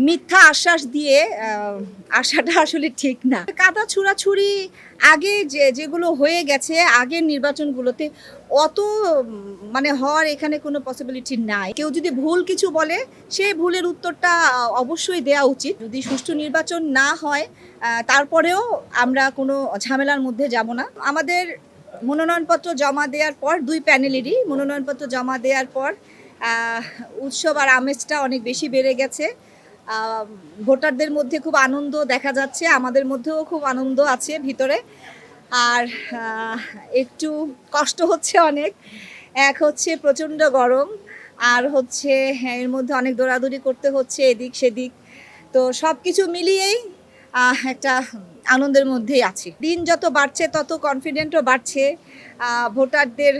মিথ্যা আশ্বাস দিয়ে আসাটা আসলে ঠিক না। কাদা ছুড়াছুড়ি আগে যেগুলো হয়ে গেছে আগের নির্বাচনগুলোতে অত মানে হওয়ার এখানে কোনো পসিবিলিটি নাই। কেউ যদি ভুল কিছু বলে সেই ভুলের উত্তরটা অবশ্যই দেয়া উচিত। যদি সুষ্ঠু নির্বাচন না হয় তারপরেও আমরা কোনো ঝামেলার মধ্যে যাব না। আমাদের মনোনয়নপত্র জমা দেওয়ার পর ২ প্যানেলেরই মনোনয়নপত্র জমা দেওয়ার পর উৎসব আর আমেজটা অনেক বেশি বেড়ে গেছে। ভোটারদের মধ্যে খুব আনন্দ দেখা যাচ্ছে, আমাদের মধ্যেও খুব আনন্দ আছে ভিতরে। আর একটু কষ্ট হচ্ছে অনেক। এক হচ্ছে প্রচণ্ড গরম, আর হচ্ছে এর মধ্যে অনেক দৌড়াদৌড়ি করতে হচ্ছে এদিক সেদিক। তো সব কিছু মিলিয়েই একটা আনন্দের মধ্যেই আছি। দিন যত বাড়ছে তত কনফিডেন্টও বাড়ছে। ভোটারদের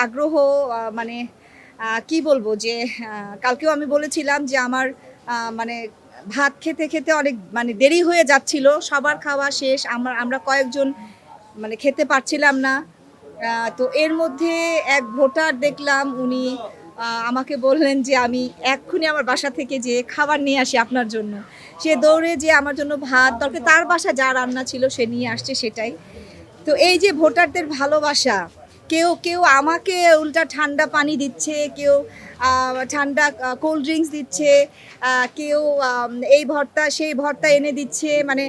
আগ্রহ মানে কি বলবো যে কালকেও আমি বলেছিলাম যে আমার মানে ভাত খেতে খেতে অনেক মানে দেরি হয়ে যাচ্ছিল। সবার খাওয়া শেষ, আমরা কয়েকজন মানে খেতে পারছিলাম না। তো এর মধ্যে এক ভোটার দেখলাম উনি আমাকে বললেন যে আমি এক্ষুনি আমার বাসা থেকে যে খাবার নিয়ে আসি আপনার জন্য। সে দৌড়ে যে আমার জন্য ভাত তরকারি তার বাসায় যা রান্না ছিল সে নিয়ে আসছে সেটাই। তো এই যে ভোটারদের ভালোবাসা, কেউ কেউ আমাকে উল্টা ঠান্ডা পানি দিচ্ছে, কেউ ঠান্ডা কোল্ড ড্রিঙ্কস দিচ্ছে, কেউ এই ভর্তা সেই ভর্তা এনে দিচ্ছে। মানে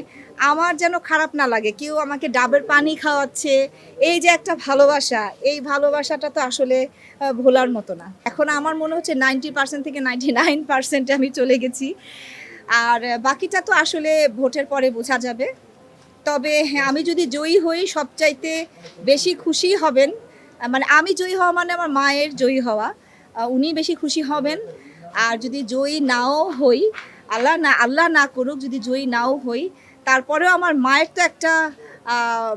আমার যেন খারাপ না লাগে, কেউ আমাকে ডাবের পানি খাওয়াচ্ছে। এই যে একটা ভালোবাসা, এই ভালোবাসাটা তো আসলে ভোলার মতো না। এখন আমার মনে হচ্ছে 90% থেকে 99% আমি চলে গেছি। আর বাকিটা তো আসলে ভোটের পরে বোঝা যাবে। তবে হ্যাঁ, আমি যদি জয়ী হই সবচাইতে বেশি খুশি হবেন মানে আমি জয়ী হওয়া মানে আমার মায়ের জয়ী হওয়া। উনি বেশি খুশি হবেন। আর যদি জয়ী নাও হই, আল্লাহ না করুক, যদি জয়ী নাও হই, তারপরেও আমার মায়ের তো একটা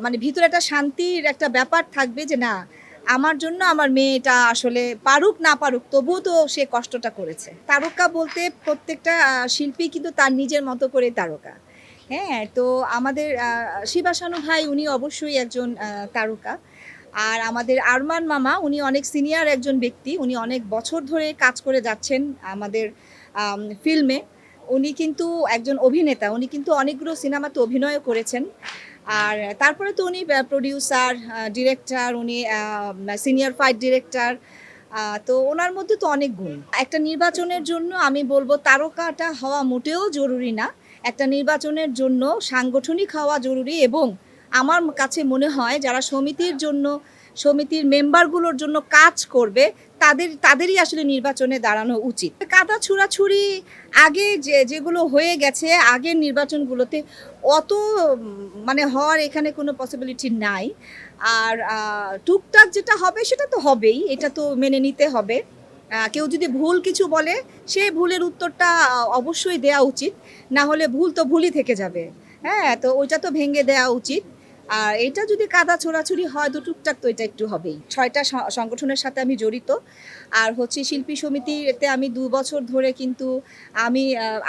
মানে ভিতরে একটা শান্তির একটা ব্যাপার থাকবে যে না, আমার জন্য আমার মেয়েটা আসলে পারুক না পারুক তবুও তো সে কষ্টটা করেছে। তারকা বলতে প্রত্যেকটা শিল্পী কিন্তু তার নিজের মতো করে তারকা। হ্যাঁ, তো আমাদের শিবা শানু ভাই উনি অবশ্যই একজন তারকা। আর আমাদের আরমান মামা উনি অনেক সিনিয়র একজন ব্যক্তি। উনি অনেক বছর ধরে কাজ করে যাচ্ছেন আমাদের ফিল্মে। উনি কিন্তু একজন অভিনেতা। উনি কিন্তু অনেকগুলো সিনেমাতে অভিনয়ও করেছেন। আর তারপরে তো উনি প্রোডিউসার, ডিরেক্টর, উনি সিনিয়র ফাইট ডিরেক্টর। তো ওনার মধ্যে তো অনেক গুণ। একটা নির্বাচনের জন্য আমি বলবো তারকাটা হওয়া মোটেও জরুরি না। একটা নির্বাচনের জন্য সাংগঠনিক হওয়া জরুরি এবং আমার কাছে মনে হয় যারা সমিতির জন্য, সমিতির মেম্বারগুলোর জন্য কাজ করবে তাদেরই আসলে নির্বাচনে দাঁড়ানো উচিত। কাদা ছুড়াছুড়ি আগে যেগুলো হয়ে গেছে আগের নির্বাচনগুলোতে অত মানে হওয়ার এখানে কোনো পসিবিলিটি নাই। আর টুকটাক যেটা হবে সেটা তো হবেই, এটা তো মেনে নিতে হবে। কেউ যদি ভুল কিছু বলে সেই ভুলের উত্তরটা অবশ্যই দেওয়া উচিত, না হলে ভুল তো ভুলই থেকে যাবে। হ্যাঁ, তো ওইটা তো ভেঙে দেওয়া উচিত। আর এটা যদি কাদা ছোড়াছুড়ি হয় তো টুকটাক তো এটা একটু হবেই। ৬টা সংগঠনের সাথে আমি জড়িত। আর হচ্ছে শিল্পী সমিতিতে আমি ২ বছর ধরে কিন্তু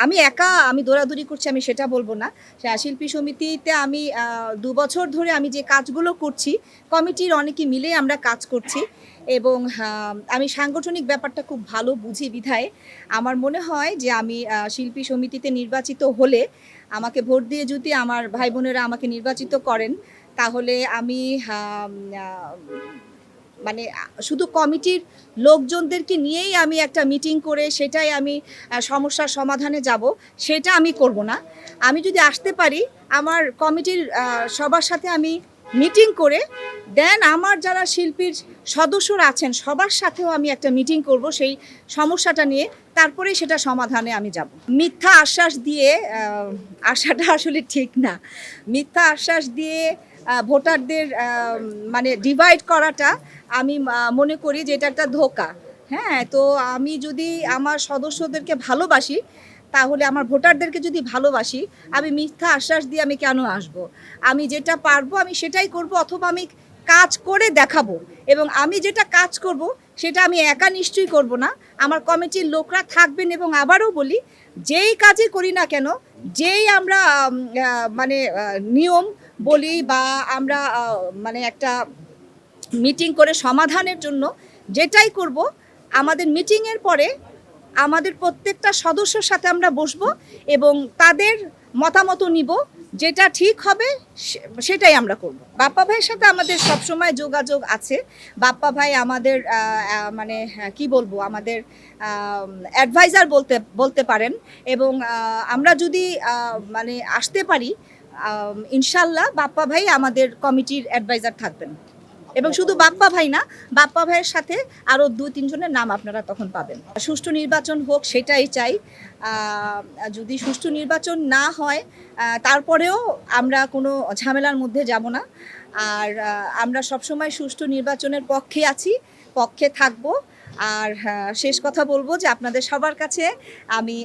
আমি একা আমি দৌড়াদৌড়ি করছি আমি সেটা বলবো না। শিল্পী সমিতিতে আমি ২ বছর ধরে আমি যে কাজগুলো করছি কমিটির অনেকে মিলে আমরা কাজ করছি এবং আমি সাংগঠনিক ব্যাপারটা খুব ভালো বুঝি বিধায় আমার মনে হয় যে আমি শিল্পী সমিতিতে নির্বাচিত হলে আমাকে ভোট দিয়ে যদি আমার ভাই বোনেরা আমাকে নির্বাচিত করেন তাহলে আমি মানে শুধু কমিটির লোকজনদেরকে নিয়েই আমি একটা মিটিং করে সেটাই আমি সমস্যার সমাধানে যাব সেটা আমি করব না। আমি যদি আসতে পারি আমার কমিটির সবার সাথে আমি মিটিং করে দেন আমার যারা শিল্পীর সদস্যরা আছেন সবার সাথেও আমি একটা মিটিং করব সেই সমস্যাটা নিয়ে, তারপরেই সেটা সমাধানে আমি যাব। মিথ্যা আশ্বাস দিয়ে আসাটা আসলে ঠিক না। মিথ্যা আশ্বাস দিয়ে ভোটারদের মানে ডিভাইড করাটা আমি মনে করি যে এটা একটা ধোঁকা। হ্যাঁ, তো আমি যদি আমার সদস্যদেরকে ভালোবাসি তাহলে আমার ভোটারদেরকে যদি ভালোবাসি আমি মিথ্যা আশ্বাস দিয়ে আমি কেন আসব? আমি যেটা পারবো আমি সেটাই করব, অথবা আমি কাজ করে দেখাবো এবং আমি যেটা কাজ করব সেটা আমি একা নিশ্চয়ই করব না। আমার কমিটির লোকরা থাকবেন এবং আবারও বলি যেই কাজই করি না কেন, যেই আমরা মানে নিয়ম বলি বা আমরা মানে একটা মিটিং করে সমাধানের জন্য যেটাই করব আমাদের মিটিংয়ের পরে আমাদের প্রত্যেকটা সদস্যর সাথে আমরা বসবো এবং তাদের মতামত নিব, যেটা ঠিক হবে সেটাই আমরা করব। বাপ্পা ভাইয়ের সাথে আমাদের সবসময় যোগাযোগ আছে। বাপ্পা ভাই আমাদের মানে কি বলবো, আমাদের অ্যাডভাইজার বলতে পারেন এবং আমরা যদি মানে আসতে পারি, ইনশাল্লাহ বাপ্পা ভাই আমাদের কমিটির অ্যাডভাইজার থাকবেন। এবং শুধু বাপ্পা ভাই না, বাপ্পা ভাইয়ের সাথে আরও 2-3 জনের নাম আপনারা তখন পাবেন। সুষ্ঠু নির্বাচন হোক সেটাই চাই। যদি সুষ্ঠু নির্বাচন না হয় তারপরেও আমরা কোনো ঝামেলার মধ্যে যাব না। আর আমরা সবসময় সুষ্ঠু নির্বাচনের পক্ষে আছি, পক্ষে থাকব। আর শেষ কথা বলবো যে আপনাদের সবার কাছে আমি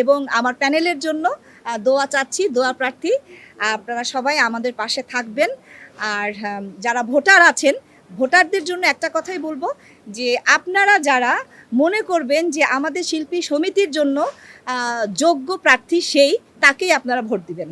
এবং আমার প্যানেলের জন্য দোয়া চাচ্ছি, দোয়া প্রার্থী। আপনারা সবাই আমাদের পাশে থাকবেন। আর যারা ভোটার আছেন, ভোটারদের জন্য একটা কথাই বলবো যে আপনারা যারা মনে করবেন যে আমাদের শিল্পী সমিতির জন্য যোগ্য প্রার্থী সেই, তাকেই আপনারা ভোট দিবেন।